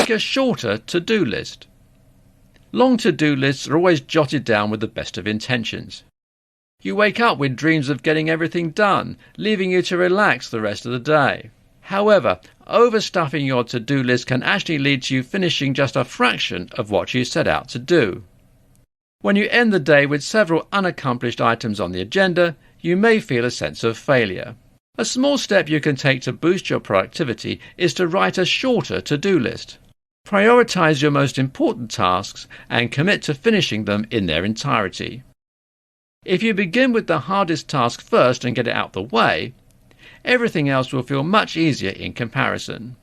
make a shorter to-do list. Long to-do lists are always jotted down with the best of intentions. You wake up with dreams of getting everything done, leaving you to relax the rest of the day. However, overstuffing your to-do list can actually lead to you finishing just a fraction of what you set out to do. When you end the day with several unaccomplished items on the agenda, you may feel a sense of failure. A small step you can take to boost your productivity is to write a shorter to-do list. Prioritize your most important tasks and commit to finishing them in their entirety. If you begin with the hardest task first and get it out the way, everything else will feel much easier in comparison.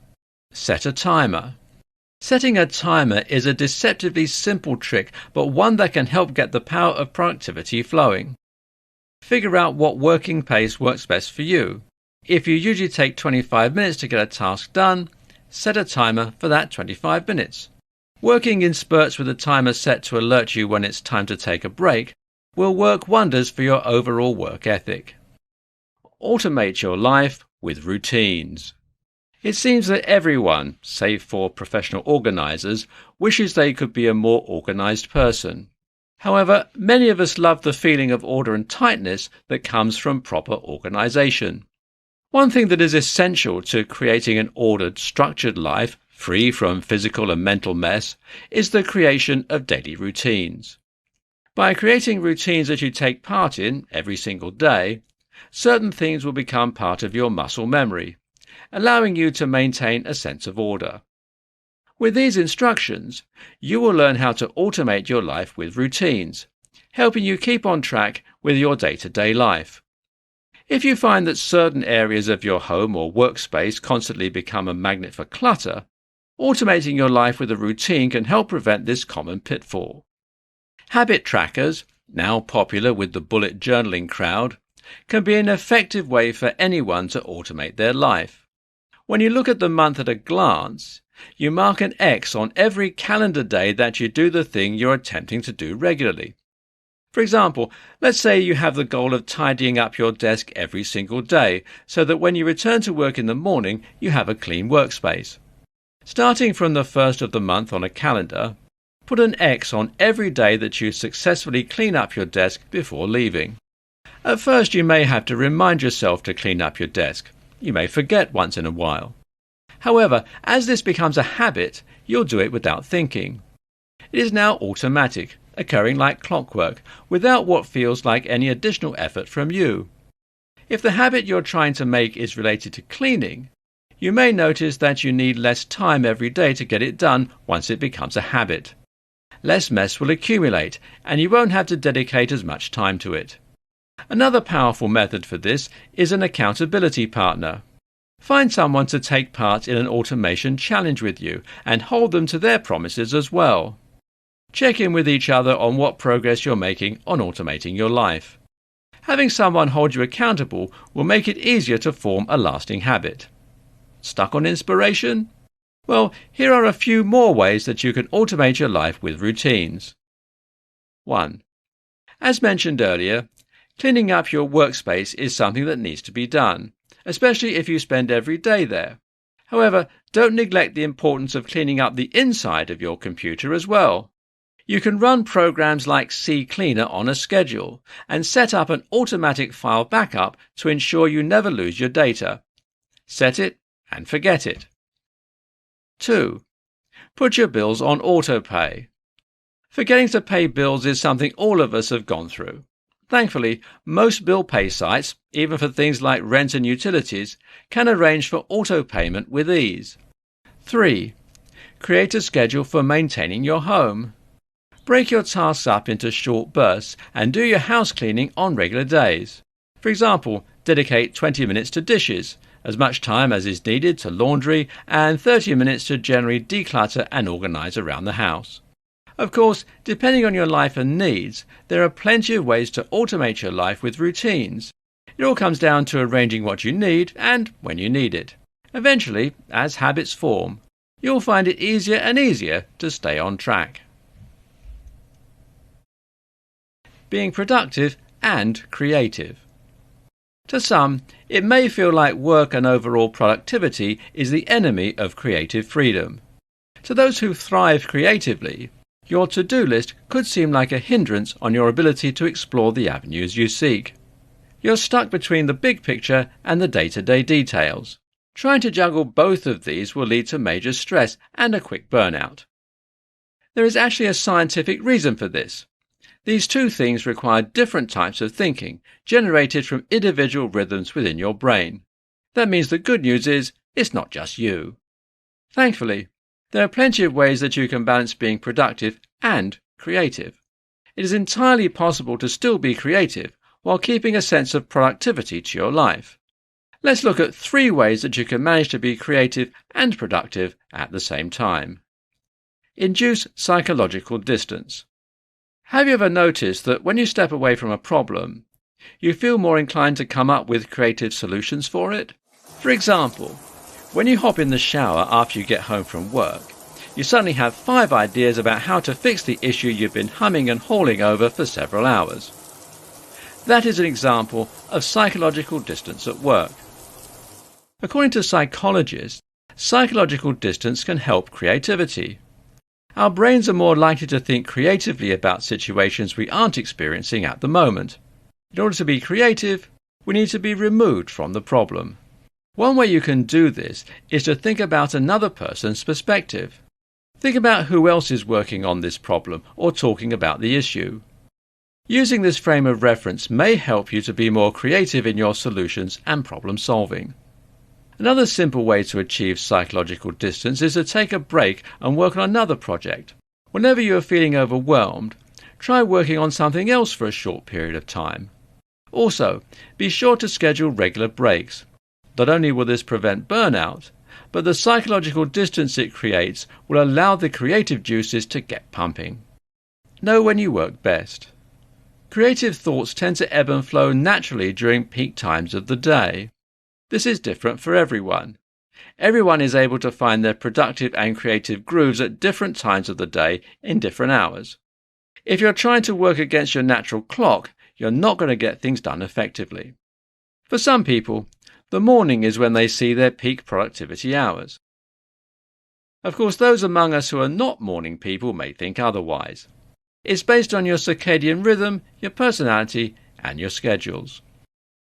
Set a timer. Setting a timer is a deceptively simple trick, but one that can help get the power of productivity flowing. Figure out what working pace works best for you. If you usually take 25 minutes to get a task done, set a timer for that 25 minutes. Working in spurts with a timer set to alert you when it's time to take a break will work wonders for your overall work ethic. Automate your life with routines. It seems that everyone, save for professional organisers, wishes they could be a more organised person. However, many of us love the feeling of order and tightness that comes from proper organisation. One thing that is essential to creating an ordered, structured life, free from physical and mental mess, is the creation of daily routines. By creating routines that you take part in every single day, certain things will become part of your muscle memory, allowing you to maintain a sense of order. With these instructions, you will learn how to automate your life with routines, helping you keep on track with your day-to-day life. If you find that certain areas of your home or workspace constantly become a magnet for clutter, automating your life with a routine can help prevent this common pitfall. Habit trackers, now popular with the bullet journaling crowd, can be an effective way for anyone to automate their life. When you look at the month at a glance, you mark an X on every calendar day that you do the thing you're attempting to do regularly. For example, let's say you have the goal of tidying up your desk every single day so that when you return to work in the morning, you have a clean workspace. Starting from the first of the month on a calendar, put an X on every day that you successfully clean up your desk before leaving. At first, you may have to remind yourself to clean up your desk. You may forget once in a while. However, as this becomes a habit, you'll do it without thinking. It is now automatic, occurring like clockwork, without what feels like any additional effort from you. If the habit you're trying to make is related to cleaning, you may notice that you need less time every day to get it done once it becomes a habit. Less mess will accumulate, and you won't have to dedicate as much time to it. Another powerful method for this is an accountability partner. Find someone to take part in an automation challenge with you and hold them to their promises as well. Check in with each other on what progress you're making on automating your life. Having someone hold you accountable will make it easier to form a lasting habit. Stuck on inspiration? Well, here are a few more ways that you can automate your life with routines. 1. As mentioned earlier, cleaning up your workspace is something that needs to be done, especially if you spend every day there. However, don't neglect the importance of cleaning up the inside of your computer as well. You can run programs like CCleaner on a schedule and set up an automatic file backup to ensure you never lose your data. Set it and forget it. 2. Put your bills on autopay. Forgetting to pay bills is something all of us have gone through. Thankfully, most bill pay sites, even for things like rent and utilities, can arrange for auto payment with ease. 3. Create a schedule for maintaining your home. Break your tasks up into short bursts and do your house cleaning on regular days. For example, dedicate 20 minutes to dishes, as much time as is needed to laundry, and 30 minutes to generally declutter and organize around the house. Of course, depending on your life and needs, there are plenty of ways to automate your life with routines. It all comes down to arranging what you need and when you need it. Eventually, as habits form, you'll find it easier and easier to stay on track. Being productive and creative. To some, it may feel like work and overall productivity is the enemy of creative freedom. To those who thrive creatively, your to-do list could seem like a hindrance on your ability to explore the avenues you seek. You're stuck between the big picture and the day-to-day details. Trying to juggle both of these will lead to major stress and a quick burnout. There is actually a scientific reason for this. These two things require different types of thinking, generated from individual rhythms within your brain. That means the good news is, it's not just you. Thankfully, there are plenty of ways that you can balance being productive and creative. It is entirely possible to still be creative while keeping a sense of productivity to your life. Let's look at 3 ways that you can manage to be creative and productive at the same time. Induce psychological distance. Have you ever noticed that when you step away from a problem, you feel more inclined to come up with creative solutions for it? For example, when you hop in the shower after you get home from work, you suddenly have 5 ideas about how to fix the issue you've been humming and hawing over for several hours. That is an example of psychological distance at work. According to psychologists, psychological distance can help creativity. Our brains are more likely to think creatively about situations we aren't experiencing at the moment. In order to be creative, we need to be removed from the problem. One way you can do this is to think about another person's perspective. Think about who else is working on this problem or talking about the issue. Using this frame of reference may help you to be more creative in your solutions and problem solving. Another simple way to achieve psychological distance is to take a break and work on another project. Whenever you are feeling overwhelmed, try working on something else for a short period of time. Also, be sure to schedule regular breaks. Not only will this prevent burnout, but the psychological distance it creates will allow the creative juices to get pumping. Know when you work best. Creative thoughts tend to ebb and flow naturally during peak times of the day. This is different for everyone. Everyone is able to find their productive and creative grooves at different times of the day in different hours. If you're trying to work against your natural clock, you're not going to get things done effectively. For some people, the morning is when they see their peak productivity hours. Of course, those among us who are not morning people may think otherwise. It's based on your circadian rhythm, your personality, and your schedules.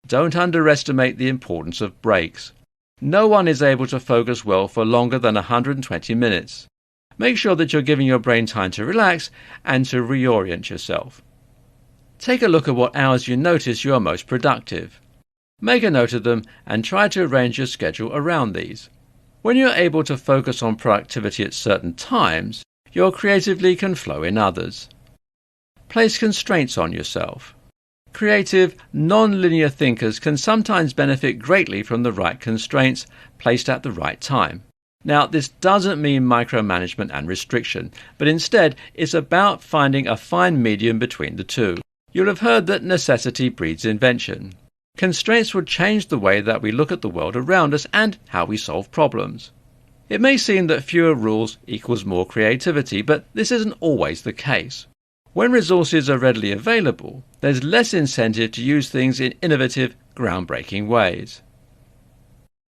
Don't underestimate the importance of breaks. No one is able to focus well for longer than 120 minutes. Make sure that you're giving your brain time to relax and to reorient yourself. Take a look at what hours you notice you are most productive. Make a note of them and try to arrange your schedule around these. When you're able to focus on productivity at certain times, your creativity can flow in others. Place constraints on yourself. Creative, non-linear thinkers can sometimes benefit greatly from the right constraints placed at the right time. Now, this doesn't mean micromanagement and restriction, but instead it's about finding a fine medium between the two. You'll have heard that necessity breeds invention. Constraints will change the way that we look at the world around us and how we solve problems. It may seem that fewer rules equals more creativity, but this isn't always the case. When resources are readily available, there's less incentive to use things in innovative, groundbreaking ways.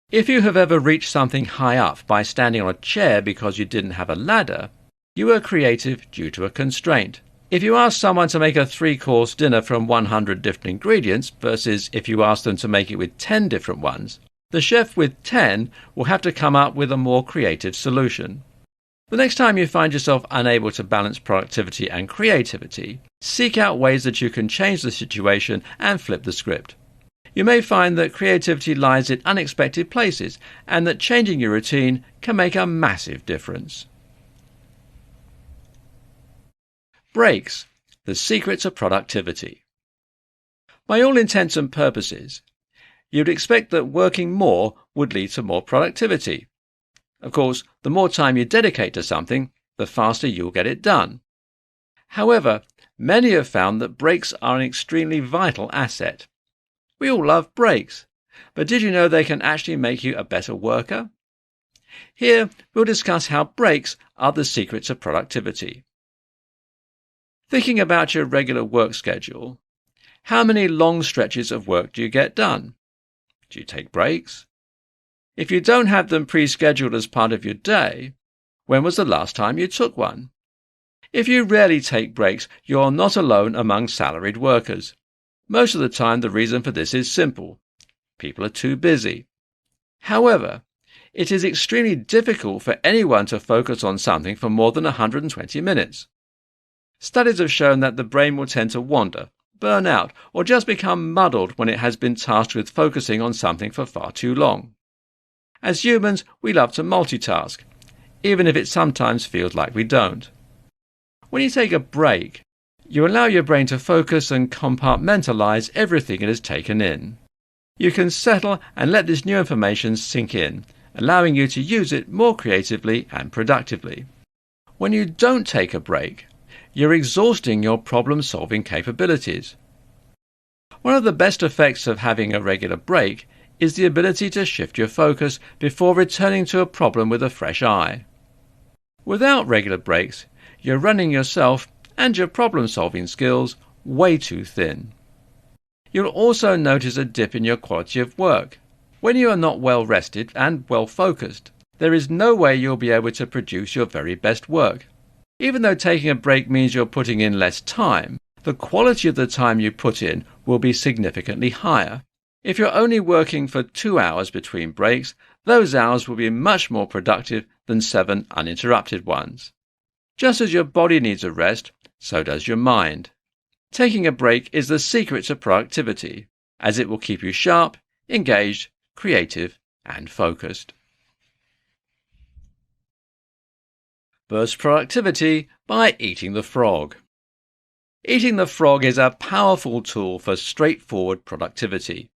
If you have ever reached something high up by standing on a chair because you didn't have a ladder, you were creative due to a constraint. If you ask someone to make a 3-course dinner from 100 different ingredients versus if you ask them to make it with 10 different ones, the chef with 10 will have to come up with a more creative solution. The next time you find yourself unable to balance productivity and creativity, seek out ways that you can change the situation and flip the script. You may find that creativity lies in unexpected places and that changing your routine can make a massive difference. Breaks, the secrets of productivity. By all intents and purposes, you'd expect that working more would lead to more productivity. Of course, the more time you dedicate to something, the faster you'll get it done. However, many have found that breaks are an extremely vital asset. We all love breaks, but did you know they can actually make you a better worker? Here, we'll discuss how breaks are the secrets of productivity. Thinking about your regular work schedule, how many long stretches of work do you get done? Do you take breaks? If you don't have them pre-scheduled as part of your day, When was the last time you took one? If you rarely take breaks, you're not alone among salaried workers. Most of the time, the reason for this is simple. People are too busy. However, it is extremely difficult for anyone to focus on something for more than 120 minutes. Studies have shown that the brain will tend to wander, burn out, or just become muddled when it has been tasked with focusing on something for far too long. As humans, we love to multitask, even if it sometimes feels like we don't. When you take a break, you allow your brain to focus and compartmentalize everything it has taken in. You can settle and let this new information sink in, allowing you to use it more creatively and productively. When you don't take a break, you're exhausting your problem-solving capabilities. One of the best effects of having a regular break is the ability to shift your focus before returning to a problem with a fresh eye. Without regular breaks, you're running yourself and your problem-solving skills way too thin. You'll also notice a dip in your quality of work. When you are not well rested and well focused, there is no way you'll be able to produce your very best work. Even though taking a break means you're putting in less time, the quality of the time you put in will be significantly higher. If you're only working for 2 hours between breaks, those hours will be much more productive than 7 uninterrupted ones. Just as your body needs a rest, so does your mind. Taking a break is the secret to productivity, as it will keep you sharp, engaged, creative, and focused. Burst productivity by eating the frog. Eating the frog is a powerful tool for straightforward productivity.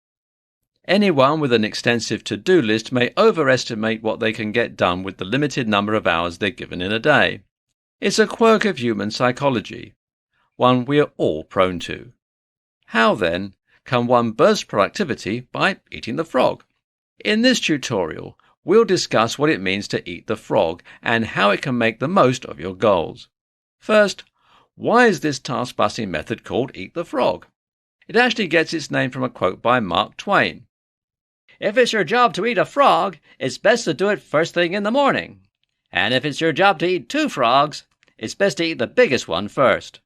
Anyone with an extensive to-do list may overestimate what they can get done with the limited number of hours they're given in a day. It's a quirk of human psychology, one we are all prone to. How, then, can one burst productivity by eating the frog? In this tutorial, we'll discuss what it means to eat the frog and how it can make the most of your goals. First, why is this task-busting method called Eat the Frog? It actually gets its name from a quote by Mark Twain. "If it's your job to eat a frog, it's best to do it first thing in the morning. And if it's your job to eat 2 frogs, it's best to eat the biggest one first."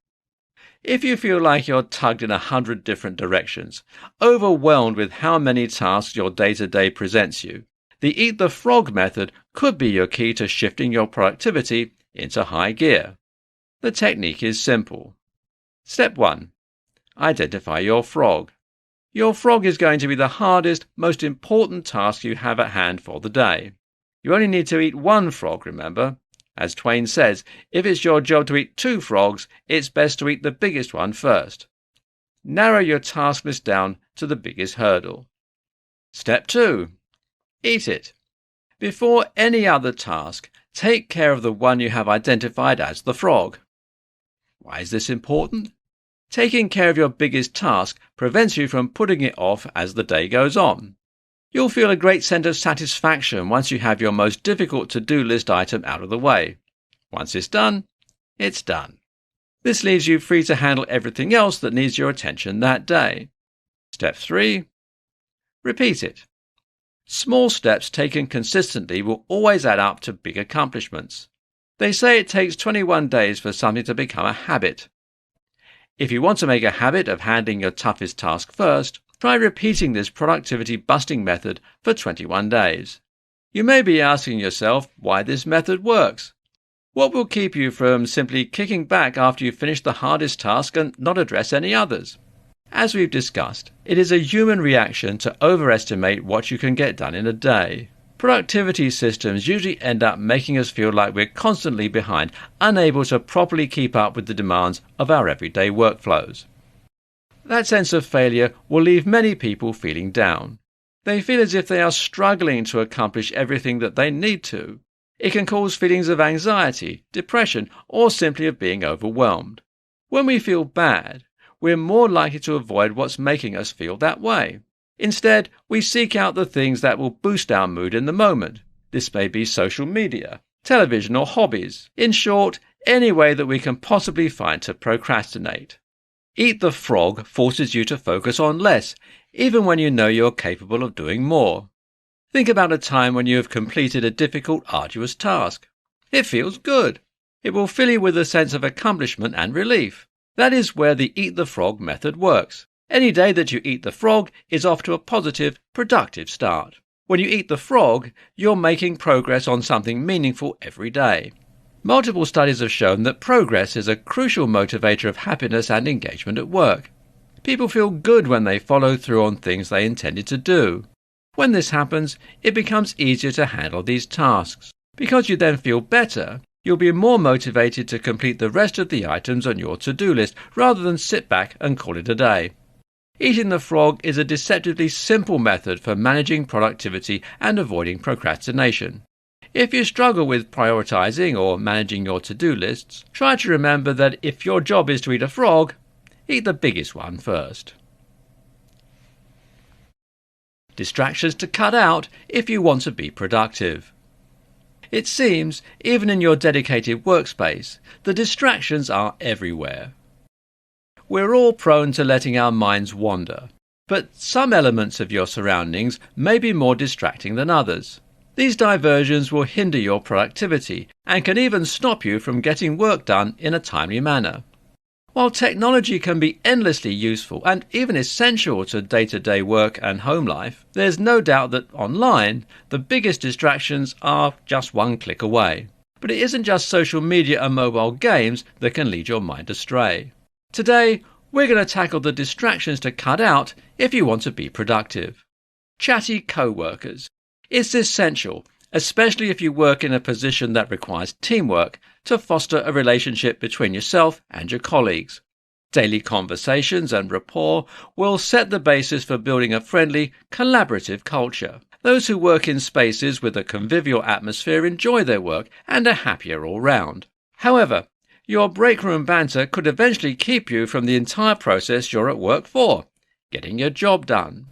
If you feel like you're tugged in 100 different directions, overwhelmed with how many tasks your day-to-day presents you, the Eat the Frog method could be your key to shifting your productivity into high gear. The technique is simple. Step 1. Identify your frog. Your frog is going to be the hardest, most important task you have at hand for the day. You only need to eat 1 frog, remember? As Twain says, if it's your job to eat 2 frogs, it's best to eat the biggest one first. Narrow your task list down to the biggest hurdle. Step 2. Eat it. Before any other task, take care of the one you have identified as the frog. Why is this important? Taking care of your biggest task prevents you from putting it off as the day goes on. You'll feel a great sense of satisfaction once you have your most difficult to-do list item out of the way. Once it's done, it's done. This leaves you free to handle everything else that needs your attention that day. Step 3. Repeat it. Small steps taken consistently will always add up to big accomplishments. They say it takes 21 days for something to become a habit. If you want to make a habit of handling your toughest task first, try repeating this productivity-busting method for 21 days. You may be asking yourself why this method works. What will keep you from simply kicking back after you finish the hardest task and not address any others? As we've discussed, it is a human reaction to overestimate what you can get done in a day. Productivity systems usually end up making us feel like we're constantly behind, unable to properly keep up with the demands of our everyday workflows. That sense of failure will leave many people feeling down. They feel as if they are struggling to accomplish everything that they need to. It can cause feelings of anxiety, depression, or simply of being overwhelmed. When we feel bad, we're more likely to avoid what's making us feel that way. Instead, we seek out the things that will boost our mood in the moment. This may be social media, television, or hobbies. In short, any way that we can possibly find to procrastinate. Eat the Frog forces you to focus on less, even when you know you're capable of doing more. Think about a time when you have completed a difficult, arduous task. It feels good. It will fill you with a sense of accomplishment and relief. That is where the Eat the Frog method works. Any day that you eat the frog is off to a positive, productive start. When you eat the frog, you're making progress on something meaningful every day. Multiple studies have shown that progress is a crucial motivator of happiness and engagement at work. People feel good when they follow through on things they intended to do. When this happens, it becomes easier to handle these tasks. Because you then feel better, you'll be more motivated to complete the rest of the items on your to-do list rather than sit back and call it a day. Eating the frog is a deceptively simple method for managing productivity and avoiding procrastination. If you struggle with prioritizing or managing your to-do lists, try to remember that if your job is to eat a frog, eat the biggest one first. Distractions to cut out if you want to be productive. It seems, even in your dedicated workspace, the distractions are everywhere. We're all prone to letting our minds wander, but some elements of your surroundings may be more distracting than others. These diversions will hinder your productivity and can even stop you from getting work done in a timely manner. While technology can be endlessly useful and even essential to day-to-day work and home life, there's no doubt that online, the biggest distractions are just one click away. But it isn't just social media and mobile games that can lead your mind astray. Today, we're going to tackle the distractions to cut out if you want to be productive. Chatty co-workers. It's essential, especially if you work in a position that requires teamwork, to foster a relationship between yourself and your colleagues. Daily conversations and rapport will set the basis for building a friendly, collaborative culture. Those who work in spaces with a convivial atmosphere enjoy their work and are happier all round. However, your break room banter could eventually keep you from the entire process you're at work for, getting your job done.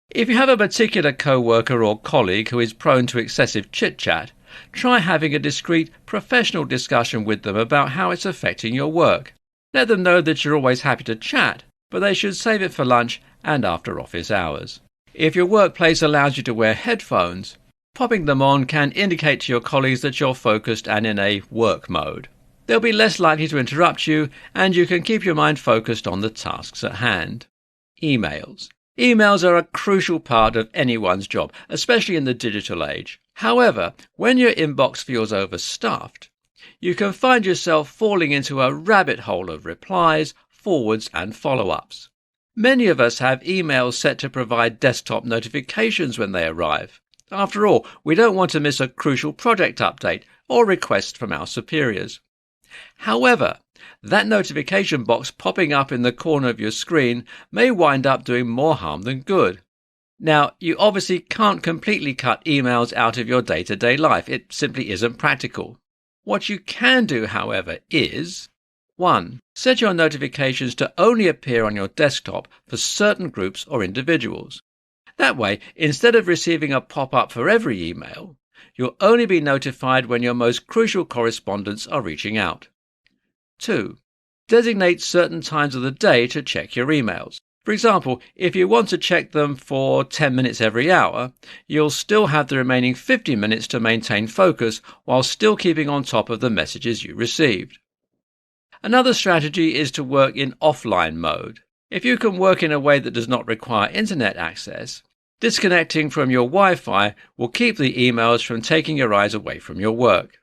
If you have a particular co-worker or colleague who is prone to excessive chit-chat, try having a discreet, professional discussion with them about how it's affecting your work. Let them know that you're always happy to chat, but they should save it for lunch and after office hours. If your workplace allows you to wear headphones, popping them on can indicate to your colleagues that you're focused and in a work mode. They'll be less likely to interrupt you, and you can keep your mind focused on the tasks at hand. Emails. Emails are a crucial part of anyone's job, especially in the digital age. However, when your inbox feels overstuffed, you can find yourself falling into a rabbit hole of replies, forwards and follow-ups. Many of us have emails set to provide desktop notifications when they arrive. After all, we don't want to miss a crucial project update or request from our superiors. However, that notification box popping up in the corner of your screen may wind up doing more harm than good. Now, you obviously can't completely cut emails out of your day-to-day life. It simply isn't practical. What you can do, however, is 1. Set your notifications to only appear on your desktop for certain groups or individuals. That way, instead of receiving a pop-up for every email, you'll only be notified when your most crucial correspondents are reaching out. 2. Designate certain times of the day to check your emails. For example, if you want to check them for 10 minutes every hour, you'll still have the remaining 50 minutes to maintain focus while still keeping on top of the messages you received. Another strategy is to work in offline mode. If you can work in a way that does not require internet access, disconnecting from your Wi-Fi will keep the emails from taking your eyes away from your work.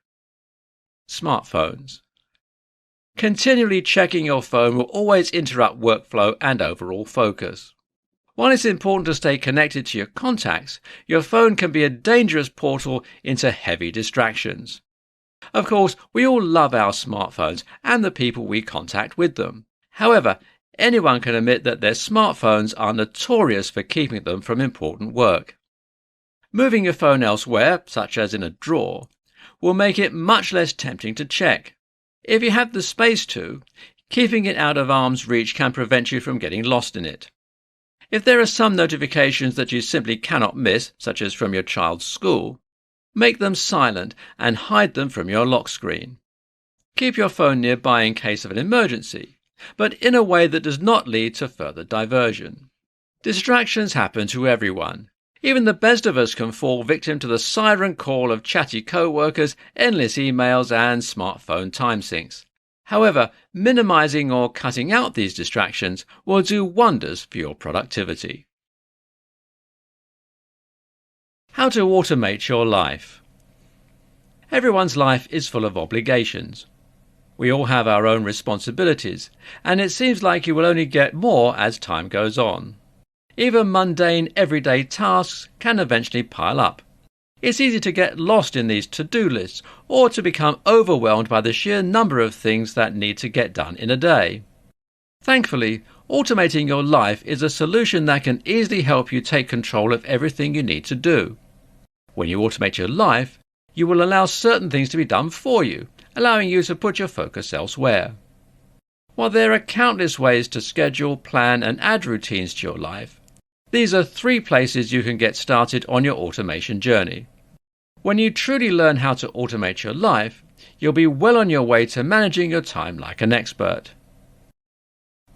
Smartphones. Continually checking your phone will always interrupt workflow and overall focus. While it's important to stay connected to your contacts, your phone can be a dangerous portal into heavy distractions. Of course, we all love our smartphones and the people we contact with them. However, anyone can admit that their smartphones are notorious for keeping them from important work. Moving your phone elsewhere, such as in a drawer, will make it much less tempting to check. If you have the space to, keeping it out of arm's reach can prevent you from getting lost in it. If there are some notifications that you simply cannot miss, such as from your child's school, make them silent and hide them from your lock screen. Keep your phone nearby in case of an emergency, but in a way that does not lead to further diversion. Distractions happen to everyone. Even the best of us can fall victim to the siren call of chatty co-workers, endless emails and smartphone time sinks. However, minimizing or cutting out these distractions will do wonders for your productivity. How to automate your life. Everyone's life is full of obligations. We all have our own responsibilities, and it seems like you will only get more as time goes on. Even mundane, everyday tasks can eventually pile up. It's easy to get lost in these to-do lists or to become overwhelmed by the sheer number of things that need to get done in a day. Thankfully, automating your life is a solution that can easily help you take control of everything you need to do. When you automate your life, you will allow certain things to be done for you, allowing you to put your focus elsewhere. While there are countless ways to schedule, plan and add routines to your life, these are 3 places you can get started on your automation journey. When you truly learn how to automate your life, you'll be well on your way to managing your time like an expert.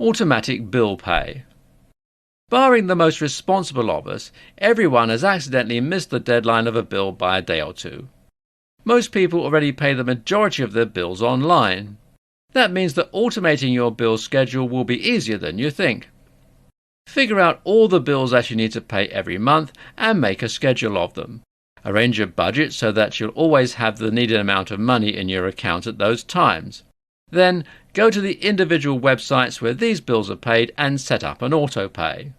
Automatic bill pay. Barring the most responsible of us, everyone has accidentally missed the deadline of a bill by a day or 2. Most people already pay the majority of their bills online. That means that automating your bill schedule will be easier than you think. Figure out all the bills that you need to pay every month and make a schedule of them. Arrange your budget so that you'll always have the needed amount of money in your account at those times. Then go to the individual websites where these bills are paid and set up an auto-pay.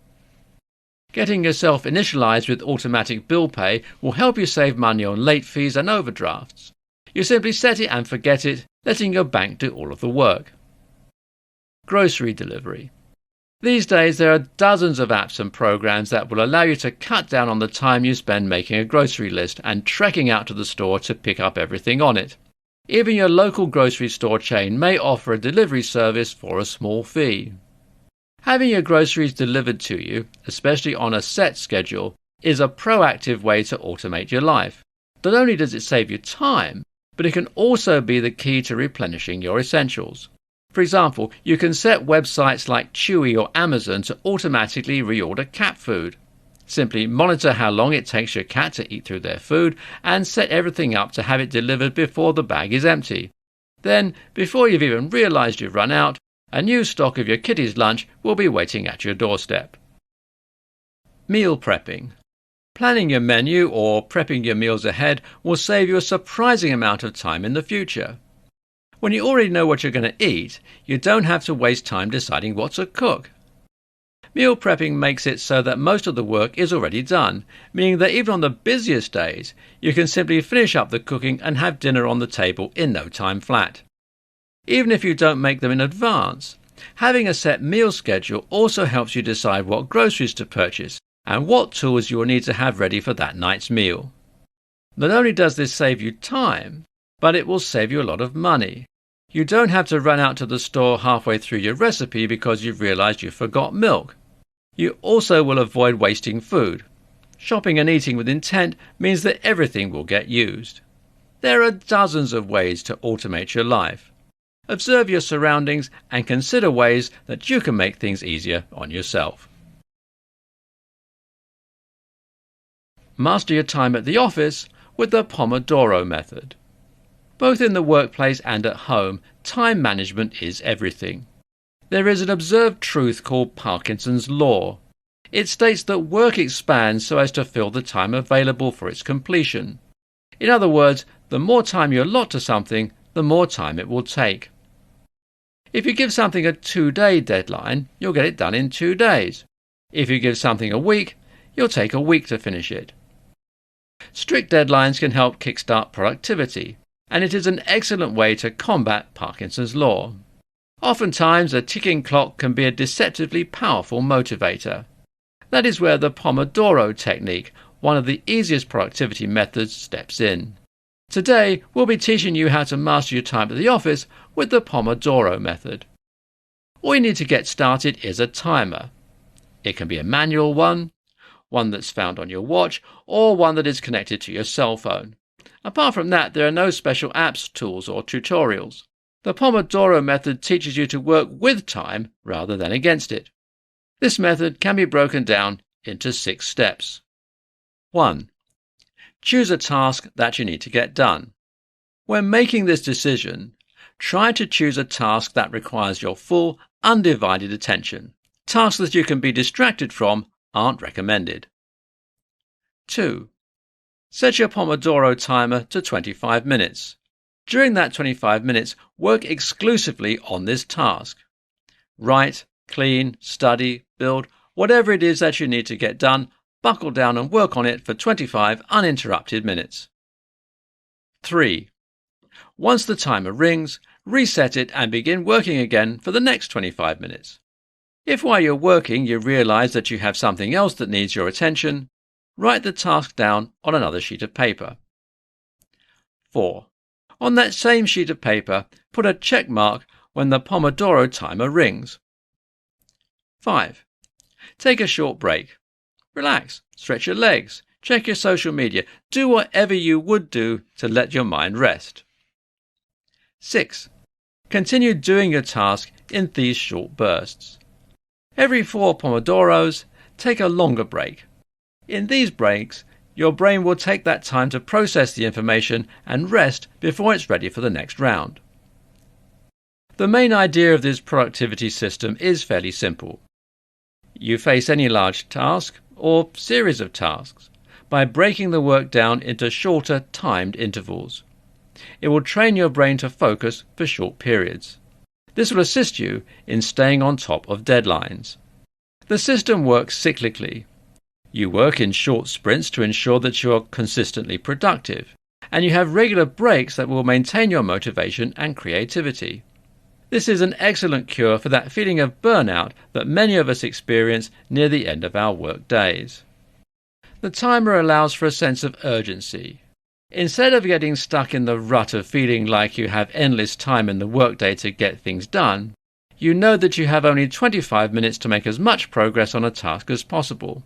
Getting yourself initialized with automatic bill pay will help you save money on late fees and overdrafts. You simply set it and forget it, letting your bank do all of the work. Grocery delivery. These days there are dozens of apps and programs that will allow you to cut down on the time you spend making a grocery list and trekking out to the store to pick up everything on it. Even your local grocery store chain may offer a delivery service for a small fee. Having your groceries delivered to you, especially on a set schedule, is a proactive way to automate your life. Not only does it save you time, but it can also be the key to replenishing your essentials. For example, you can set websites like Chewy or Amazon to automatically reorder cat food. Simply monitor how long it takes your cat to eat through their food and set everything up to have it delivered before the bag is empty. Then, before you've even realized you've run out, a new stock of your kitty's lunch will be waiting at your doorstep. Meal prepping. Planning your menu or prepping your meals ahead will save you a surprising amount of time in the future. When you already know what you're going to eat, you don't have to waste time deciding what to cook. Meal prepping makes it so that most of the work is already done, meaning that even on the busiest days, you can simply finish up the cooking and have dinner on the table in no time flat. Even if you don't make them in advance, having a set meal schedule also helps you decide what groceries to purchase and what tools you will need to have ready for that night's meal. Not only does this save you time, but it will save you a lot of money. You don't have to run out to the store halfway through your recipe because you've realized you forgot milk. You also will avoid wasting food. Shopping and eating with intent means that everything will get used. There are dozens of ways to automate your life. Observe your surroundings and consider ways that you can make things easier on yourself. Master your time at the office with the Pomodoro method. Both in the workplace and at home, time management is everything. There is an observed truth called Parkinson's Law. It states that work expands so as to fill the time available for its completion. In other words, the more time you allot to something, the more time it will take. If you give something a 2-day deadline, you'll get it done in 2 days. If you give something a week, you'll take a week to finish it. Strict deadlines can help kickstart productivity, and it is an excellent way to combat Parkinson's Law. Oftentimes, a ticking clock can be a deceptively powerful motivator. That is where the Pomodoro technique, one of the easiest productivity methods, steps in. Today, we'll be teaching you how to master your time at the office with the Pomodoro method. All you need to get started is a timer. It can be a manual one that's found on your watch, or one that is connected to your cell phone. Apart from that, there are no special apps, tools, or tutorials. The Pomodoro method teaches you to work with time rather than against it. This method can be broken down into 6 steps. 1. Choose a task that you need to get done. When making this decision, try to choose a task that requires your full, undivided attention. Tasks that you can be distracted from aren't recommended. 2. Set your Pomodoro timer to 25 minutes. During that 25 minutes, work exclusively on this task. Write, clean, study, build, whatever it is that you need to get done, buckle down and work on it for 25 uninterrupted minutes. 3. Once the timer rings, reset it and begin working again for the next 25 minutes. If while you're working you realize that you have something else that needs your attention, write the task down on another sheet of paper. 4. On that same sheet of paper, put a check mark when the Pomodoro timer rings. 5. Take a short break. Relax, stretch your legs, check your social media, do whatever you would do to let your mind rest. 6. Continue doing your task in these short bursts. Every 4 Pomodoros, take a longer break. In these breaks, your brain will take that time to process the information and rest before it's ready for the next round. The main idea of this productivity system is fairly simple. You face any large task or series of tasks by breaking the work down into shorter timed intervals. It will train your brain to focus for short periods. This will assist you in staying on top of deadlines. The system works cyclically. You work in short sprints to ensure that you are consistently productive, and you have regular breaks that will maintain your motivation and creativity. This is an excellent cure for that feeling of burnout that many of us experience near the end of our work days. The timer allows for a sense of urgency. Instead of getting stuck in the rut of feeling like you have endless time in the workday to get things done, you know that you have only 25 minutes to make as much progress on a task as possible.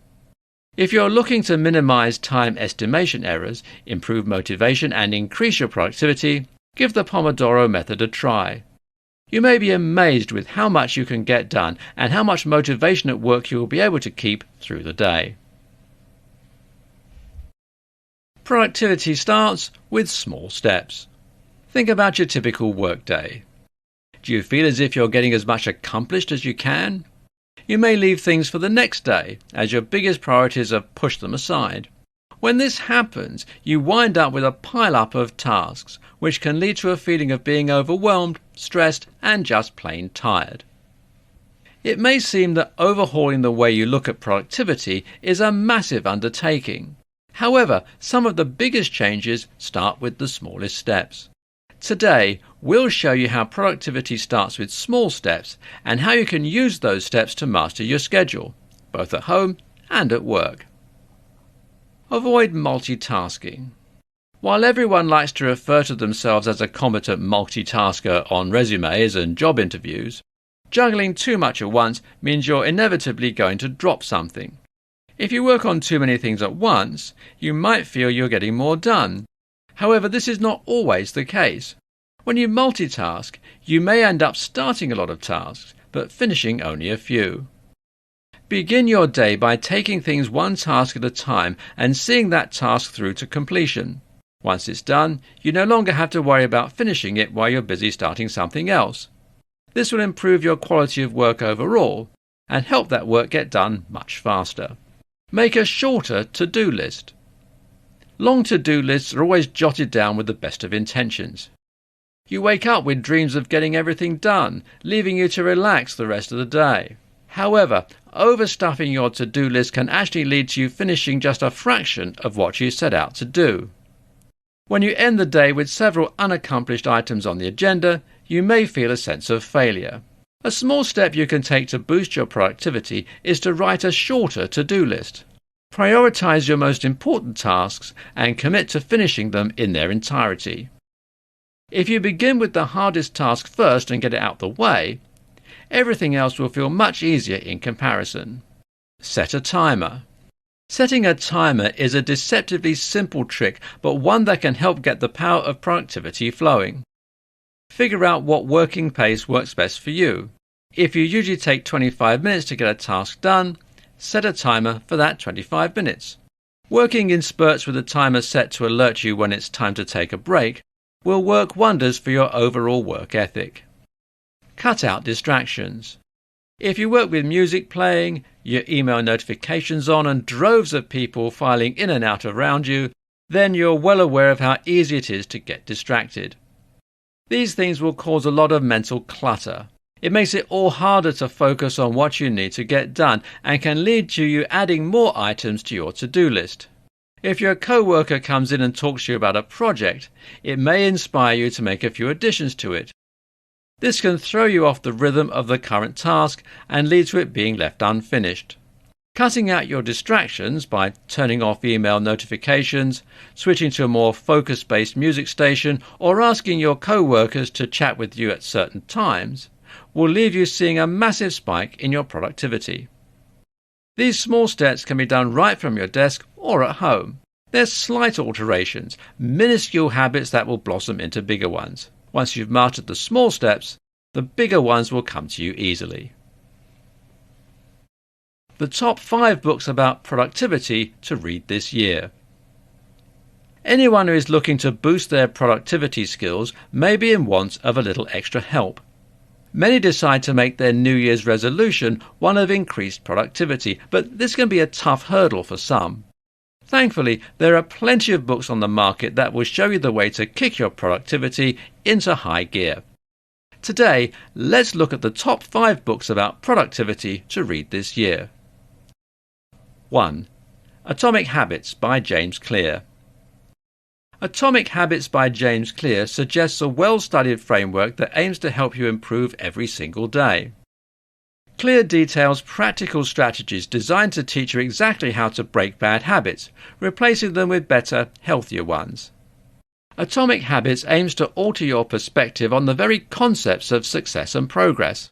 If you're looking to minimize time estimation errors, improve motivation and increase your productivity, give the Pomodoro method a try. You may be amazed with how much you can get done and how much motivation at work you will be able to keep through the day. Productivity starts with small steps. Think about your typical workday. Do you feel as if you're getting as much accomplished as you can? You may leave things for the next day, as your biggest priorities have pushed them aside. When this happens, you wind up with a pile-up of tasks, which can lead to a feeling of being overwhelmed, stressed, and just plain tired. It may seem that overhauling the way you look at productivity is a massive undertaking. However, some of the biggest changes start with the smallest steps. Today, we'll show you how productivity starts with small steps and how you can use those steps to master your schedule, both at home and at work. Avoid multitasking. While everyone likes to refer to themselves as a competent multitasker on resumes and job interviews, juggling too much at once means you're inevitably going to drop something. If you work on too many things at once, you might feel you're getting more done. However, this is not always the case. When you multitask, you may end up starting a lot of tasks, but finishing only a few. Begin your day by taking things one task at a time and seeing that task through to completion. Once it's done, you no longer have to worry about finishing it while you're busy starting something else. This will improve your quality of work overall and help that work get done much faster. Make a shorter to-do list. Long to-do lists are always jotted down with the best of intentions. You wake up with dreams of getting everything done, leaving you to relax the rest of the day. However, overstuffing your to-do list can actually lead to you finishing just a fraction of what you set out to do. When you end the day with several unaccomplished items on the agenda, you may feel a sense of failure. A small step you can take to boost your productivity is to write a shorter to-do list. Prioritize your most important tasks and commit to finishing them in their entirety. If you begin with the hardest task first and get it out the way, everything else will feel much easier in comparison. Set a timer. Setting a timer is a deceptively simple trick, but one that can help get the power of productivity flowing. Figure out what working pace works best for you. If you usually take 25 minutes to get a task done, set a timer for that 25 minutes. Working in spurts with a timer set to alert you when it's time to take a break will work wonders for your overall work ethic. Cut out distractions. If you work with music playing, your email notifications on and droves of people filing in and out around you, then you're well aware of how easy it is to get distracted. These things will cause a lot of mental clutter. It makes it all harder to focus on what you need to get done and can lead to you adding more items to your to-do list. If your co-worker comes in and talks to you about a project, it may inspire you to make a few additions to it. This can throw you off the rhythm of the current task and lead to it being left unfinished. Cutting out your distractions by turning off email notifications, switching to a more focus-based music station, or asking your co-workers to chat with you at certain times will leave you seeing a massive spike in your productivity. These small steps can be done right from your desk or at home. They're slight alterations, minuscule habits that will blossom into bigger ones. Once you've mastered the small steps, the bigger ones will come to you easily. The top 5 books about productivity to read this year. Anyone who is looking to boost their productivity skills may be in want of a little extra help. Many decide to make their New Year's resolution one of increased productivity, but this can be a tough hurdle for some. Thankfully, there are plenty of books on the market that will show you the way to kick your productivity into high gear. Today, let's look at the top 5 books about productivity to read this year. 1. Atomic Habits by James Clear. Atomic Habits by James Clear suggests a well-studied framework that aims to help you improve every single day. Clear details practical strategies designed to teach you exactly how to break bad habits, replacing them with better, healthier ones. Atomic Habits aims to alter your perspective on the very concepts of success and progress.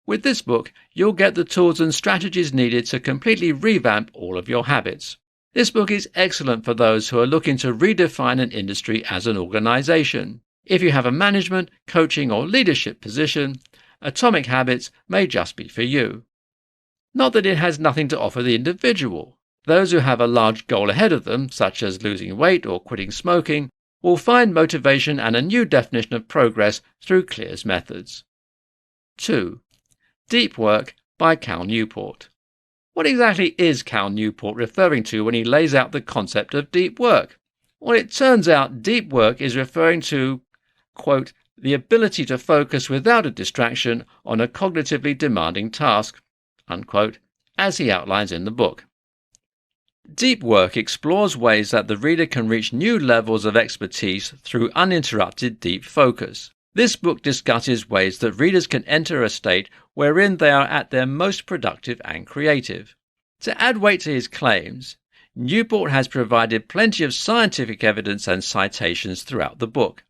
With this book, you'll get the tools and strategies needed to completely revamp all of your habits. This book is excellent for those who are looking to redefine an industry as an organization. If you have a management, coaching, or leadership position, Atomic Habits may just be for you. Not that it has nothing to offer the individual. Those who have a large goal ahead of them, such as losing weight or quitting smoking, will find motivation and a new definition of progress through Clear's methods. 2. Deep Work by Cal Newport. What exactly is Cal Newport referring to when he lays out the concept of deep work? Well, it turns out deep work is referring to, quote, the ability to focus without a distraction on a cognitively demanding task, unquote, as he outlines in the book. Deep work explores ways that the reader can reach new levels of expertise through uninterrupted deep focus. This book discusses ways that readers can enter a state wherein they are at their most productive and creative. To add weight to his claims, Newport has provided plenty of scientific evidence and citations throughout the book.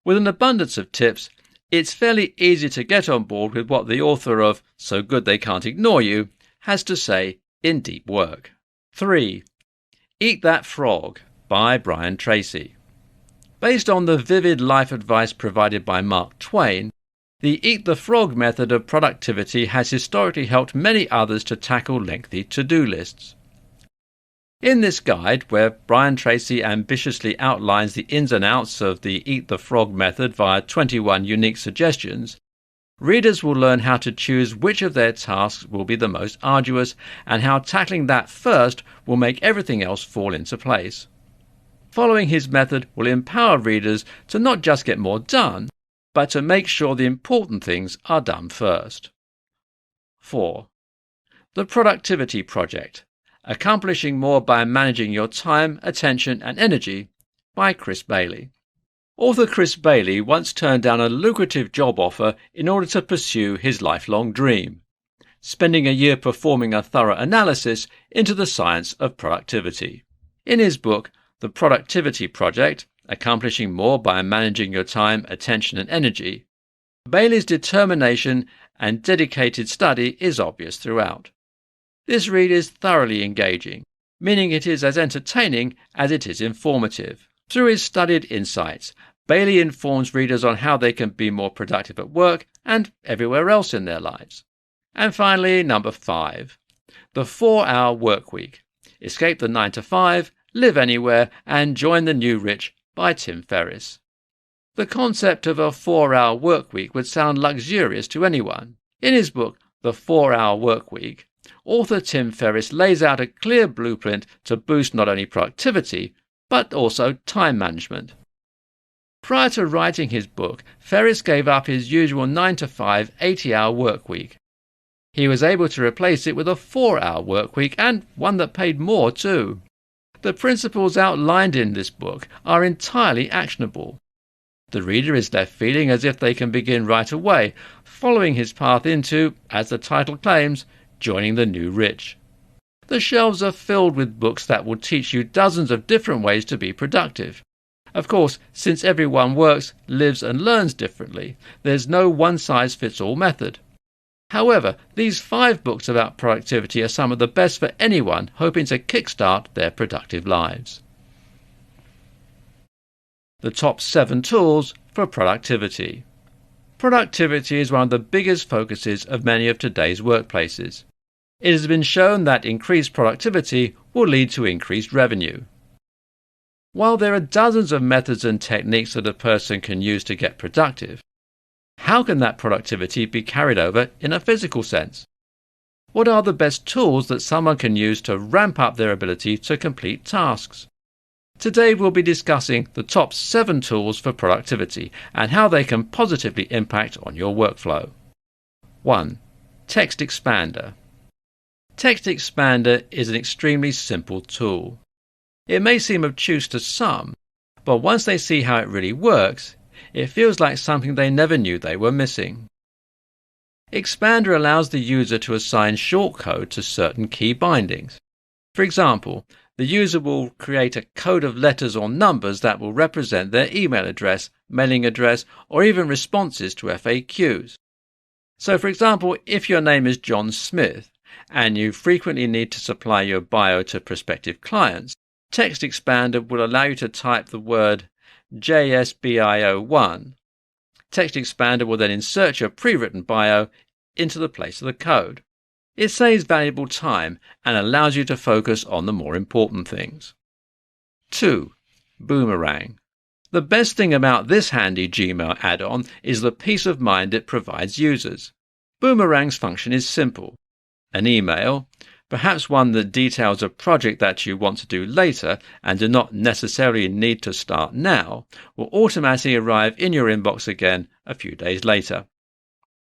With an abundance of tips, it's fairly easy to get on board with what the author of So Good They Can't Ignore You has to say in Deep Work. 3. Eat That Frog by Brian Tracy. Based on the vivid life advice provided by Mark Twain, the Eat the Frog method of productivity has historically helped many others to tackle lengthy to-do lists. In this guide, where Brian Tracy ambitiously outlines the ins and outs of the Eat the Frog method via 21 unique suggestions, readers will learn how to choose which of their tasks will be the most arduous and how tackling that first will make everything else fall into place. Following his method will empower readers to not just get more done, but to make sure the important things are done first. 4. The Productivity Project: Accomplishing More by Managing Your Time, Attention and Energy by Chris Bailey. Author Chris Bailey once turned down a lucrative job offer in order to pursue his lifelong dream, spending a year performing a thorough analysis into the science of productivity. In his book, The Productivity Project: Accomplishing More by Managing Your Time, Attention and Energy, Bailey's determination and dedicated study is obvious throughout. This read is thoroughly engaging, meaning it is as entertaining as it is informative. Through his studied insights, Bailey informs readers on how they can be more productive at work and everywhere else in their lives. And finally, number 5, The 4-Hour Workweek: Escape the 9 to 5, Live Anywhere and Join the New Rich by Tim Ferriss. The concept of a 4-hour workweek would sound luxurious to anyone. In his book, The 4-Hour Workweek, author Tim Ferriss lays out a clear blueprint to boost not only productivity, but also time management. Prior to writing his book, Ferriss gave up his usual 9-to-5, 80-hour workweek. He was able to replace it with a 4-hour workweek, and one that paid more too. The principles outlined in this book are entirely actionable. The reader is left feeling as if they can begin right away, following his path into, as the title claims, joining the new rich. The shelves are filled with books that will teach you dozens of different ways to be productive. Of course, since everyone works, lives and learns differently, there's no one-size-fits-all method. However, these 5 books about productivity are some of the best for anyone hoping to kickstart their productive lives. The top 7 tools for productivity. Productivity is one of the biggest focuses of many of today's workplaces. It has been shown that increased productivity will lead to increased revenue. While there are dozens of methods and techniques that a person can use to get productive, how can that productivity be carried over in a physical sense? What are the best tools that someone can use to ramp up their ability to complete tasks? Today we'll be discussing the top 7 tools for productivity and how they can positively impact on your workflow. 1. Text Expander. Text Expander is an extremely simple tool. It may seem obtuse to some, but once they see how it really works, it feels like something they never knew they were missing. Expander allows the user to assign shortcode to certain key bindings. For example, the user will create a code of letters or numbers that will represent their email address, mailing address, or even responses to FAQs. So for example, if your name is John Smith and you frequently need to supply your bio to prospective clients, Text Expander will allow you to type the word JSBIO1. Text Expander will then insert your pre-written bio into the place of the code. It saves valuable time and allows you to focus on the more important things. 2. Boomerang. The best thing about this handy Gmail add-on is the peace of mind it provides users. Boomerang's function is simple. An email, perhaps one that details a project that you want to do later and do not necessarily need to start now, will automatically arrive in your inbox again a few days later.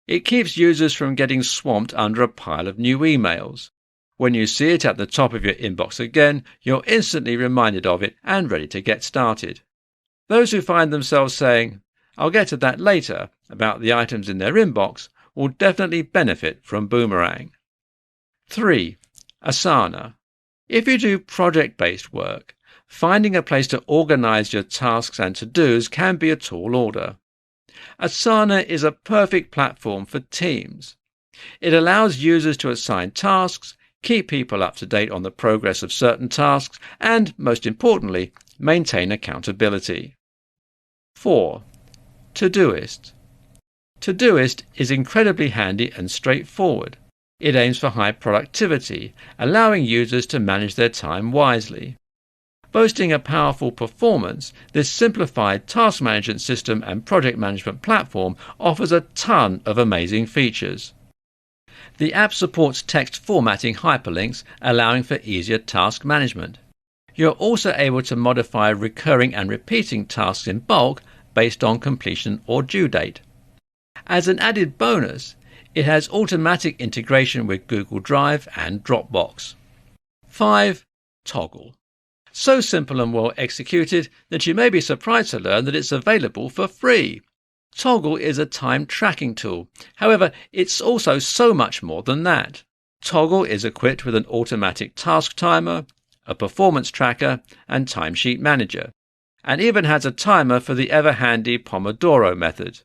It keeps users from getting swamped under a pile of new emails. When you see it at the top of your inbox again, you're instantly reminded of it and ready to get started. Those who find themselves saying, "I'll get to that later," about the items in their inbox will definitely benefit from Boomerang. 3. Asana. If you do project-based work, finding a place to organize your tasks and to-dos can be a tall order. Asana is a perfect platform for teams. It allows users to assign tasks, keep people up to date on the progress of certain tasks, and, most importantly, maintain accountability. 4. Todoist. Todoist is incredibly handy and straightforward. It aims for high productivity, allowing users to manage their time wisely. Boasting a powerful performance, this simplified task management system and project management platform offers a ton of amazing features. The app supports text formatting hyperlinks, allowing for easier task management. You're also able to modify recurring and repeating tasks in bulk based on completion or due date. As an added bonus, it has automatic integration with Google Drive and Dropbox. 5. Toggl. So simple and well executed that you may be surprised to learn that it's available for free. Toggl is a time tracking tool. However, it's also so much more than that. Toggl is equipped with an automatic task timer, a performance tracker, and timesheet manager, and even has a timer for the ever-handy Pomodoro method.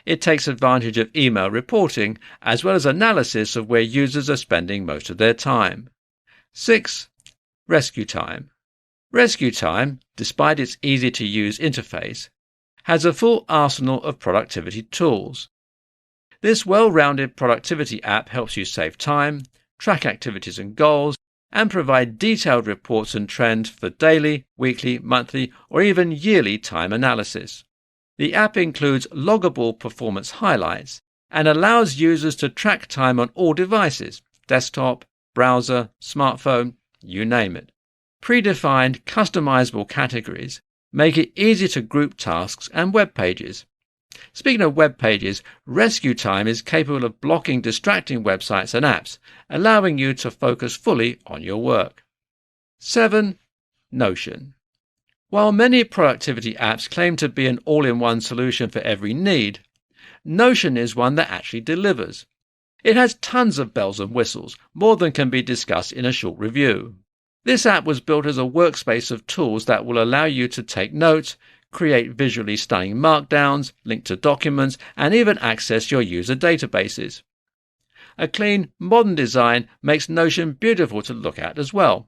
It takes advantage of email reporting as well as analysis of where users are spending most of their time. 6. Rescue Time. Rescue Time, despite its easy-to-use interface, has a full arsenal of productivity tools. This well-rounded productivity app helps you save time, track activities and goals, and provide detailed reports and trends for daily, weekly, monthly, or even yearly time analysis. The app includes loggable performance highlights and allows users to track time on all devices, desktop, browser, smartphone, you name it. Predefined, customizable categories make it easy to group tasks and web pages. Speaking of web pages, Rescue Time is capable of blocking distracting websites and apps, allowing you to focus fully on your work. 7. Notion. While many productivity apps claim to be an all-in-one solution for every need, Notion is one that actually delivers. It has tons of bells and whistles, more than can be discussed in a short review. This app was built as a workspace of tools that will allow you to take notes, create visually stunning markdowns, link to documents, and even access your user databases. A clean, modern design makes Notion beautiful to look at as well.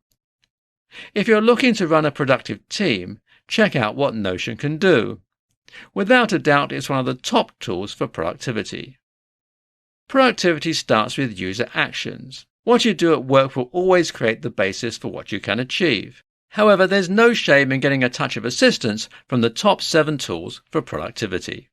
If you're looking to run a productive team, check out what Notion can do. Without a doubt, it's one of the top tools for productivity. Productivity starts with user actions. What you do at work will always create the basis for what you can achieve. However, there's no shame in getting a touch of assistance from the top 7 tools for productivity.